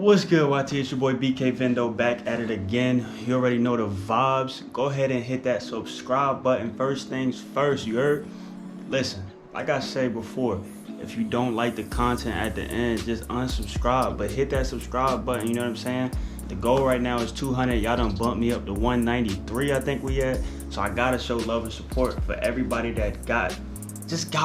What's good, YT? It's your boy BK Vendo back at it again. You already know the vibes. Go ahead and hit that subscribe button. First things first, you heard? Listen, like I said before, if you don't like the content at the end, just unsubscribe. But hit that subscribe button, you know what I'm saying? The goal right now is 200. Y'all done bumped me up to 193, I think we at. So I gotta show love and support for everybody that got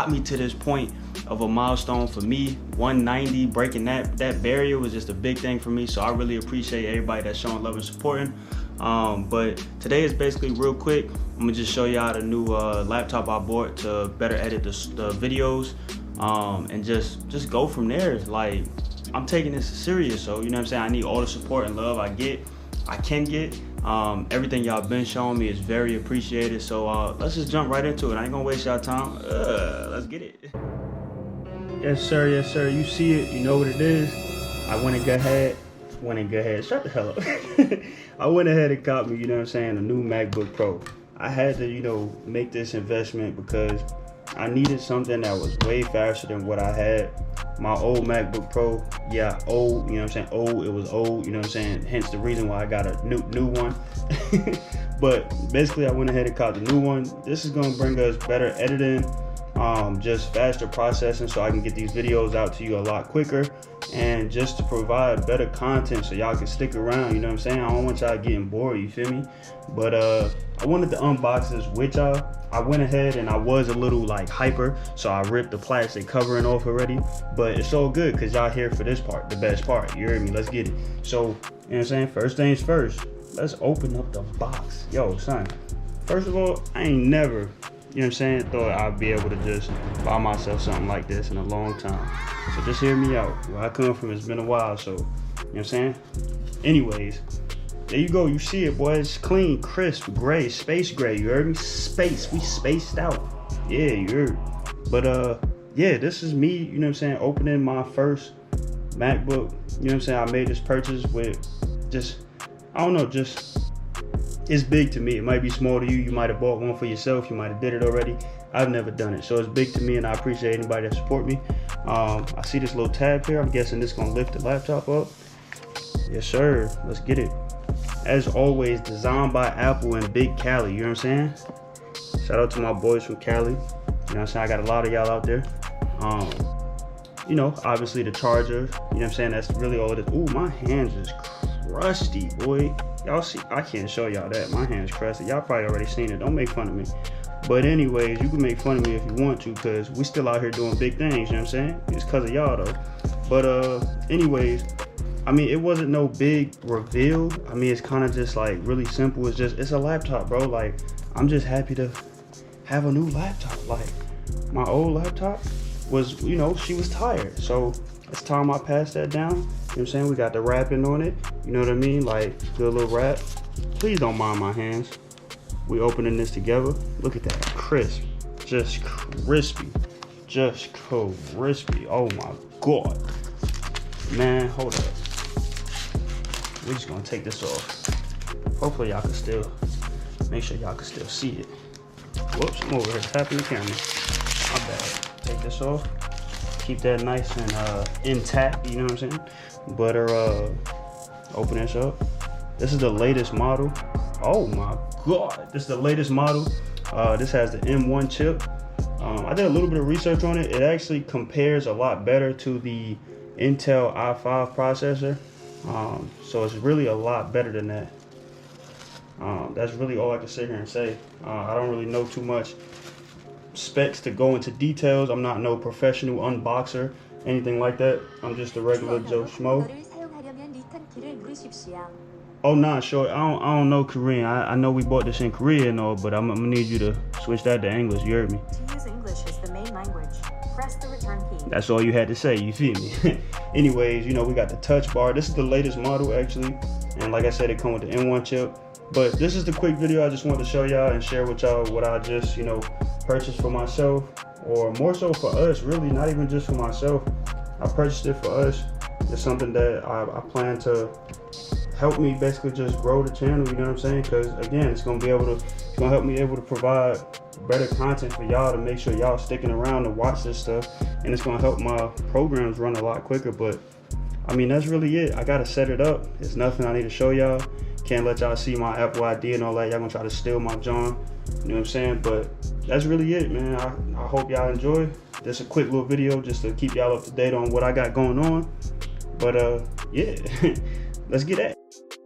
me to this point of a milestone. For me, 190, breaking that barrier was just a big thing for me. So I really appreciate everybody that's showing love and supporting. But today is basically real quick. I'm gonna just show y'all the new laptop I bought to better edit the videos, and just go from there. Like, I'm taking this serious, so you know what I'm saying, I need all the support and love I can get. Everything y'all been showing me is very appreciated. So let's just jump right into it. I ain't gonna waste y'all time. Let's get it. Yes sir, yes sir. You see it, you know what it is. I went ahead. Shut the hell up. I went ahead and got me, you know what I'm saying, a new MacBook Pro. I had to, you know, make this investment because I needed something that was way faster than what I had. My old MacBook Pro, yeah, old, you know what I'm saying, old, it was old, you know what I'm saying, hence the reason why I got a new one. But basically I went ahead and got the new one. This is gonna bring us better editing, just faster processing, so I can get these videos out to you a lot quicker, and just to provide better content so y'all can stick around, you know what I'm saying. I don't want y'all getting bored, you feel me? But I wanted to unbox this with y'all. I went ahead and I was a little like hyper, so I ripped the plastic covering off already, but it's all good because y'all here for this part, the best part, you heard me. Let's get it. So, you know what I'm saying, first things first, let's open up the box. Yo son, first of all, I ain't never, you know what I'm saying, thought I'd be able to just buy myself something like this in a long time. So just hear me out. Where I come from, it's been a while, so, you know what I'm saying? Anyways, there you go, you see it, boy. It's clean, crisp, gray, space gray, you heard me? Space, we spaced out. Yeah, you heard. But yeah, this is me, you know what I'm saying, opening my first MacBook. You know what I'm saying? I made this purchase with just, I don't know, just, it's big to me. It might be small to you. You might have bought one for yourself. You might have did it already. I've never done it. So it's big to me, and I appreciate anybody that support me. I see this little tab here. I'm guessing this gonna lift the laptop up. Yes, sir. Let's get it. As always, designed by Apple and Big Cali. You know what I'm saying? Shout out to my boys from Cali. You know what I'm saying? I got a lot of y'all out there. You know, obviously the charger. You know what I'm saying? That's really all it is. Ooh, my hands is crusty, boy. Y'all see, I can't show y'all that. My hand's crusty. Y'all probably already seen it. Don't make fun of me. But anyways, you can make fun of me if you want to, because we still out here doing big things, you know what I'm saying? It's because of y'all though. But anyways, I mean, it wasn't no big reveal. I mean, it's kind of just like really simple. It's a laptop, bro. Like, I'm just happy to have a new laptop. Like, my old laptop was, you know, she was tired. So it's time I passed that down. You know what I'm saying? We got the wrapping on it. You know what I mean? Like, good little wrap. Please don't mind my hands. We opening this together. Look at that, crisp, just crispy, just crispy. Oh my God, man, hold up. We're just gonna take this off. Hopefully y'all can still, make sure y'all can still see it. Whoops, I'm over here tapping the camera. My bad. Take this off. Keep that nice and intact, you know what I'm saying? But open this up. This is the latest model. Oh my God, this is the latest model. This has the M1 chip. I did a little bit of research on it. It actually compares a lot better to the Intel i5 processor. So it's really a lot better than that. That's really all I can sit here and say. I don't really know too much specs to go into details. I'm not no professional unboxer, anything like that. I'm just a regular Joe Schmo. Oh nah, sure. I don't know Korean. I know we bought this in Korea and all, but I'm gonna need you to switch that to English. You heard me? To use English as the main language, press the return key. That's all you had to say. You feel me? Anyways, you know, we got the touch bar. This is the latest model actually, and like I said, it comes with the M1 chip. But this is the quick video I just wanted to show y'all and share with y'all what I just, you know, purchased for myself, or more so for us. Really, not even just for myself. I purchased it for us. It's something that I plan to help me basically just grow the channel, you know what I'm saying? Because again, it's gonna help me able to provide better content for y'all, to make sure y'all sticking around to watch this stuff, and it's gonna help my programs run a lot quicker. But I mean, that's really it. I gotta set it up. There's nothing I need to show y'all. Can't let y'all see my Apple ID and all that. Y'all gonna try to steal my John. You know what I'm saying? But that's really it, man. I hope y'all enjoy. Just a quick little video just to keep y'all up to date on what I got going on. But yeah, let's get at it.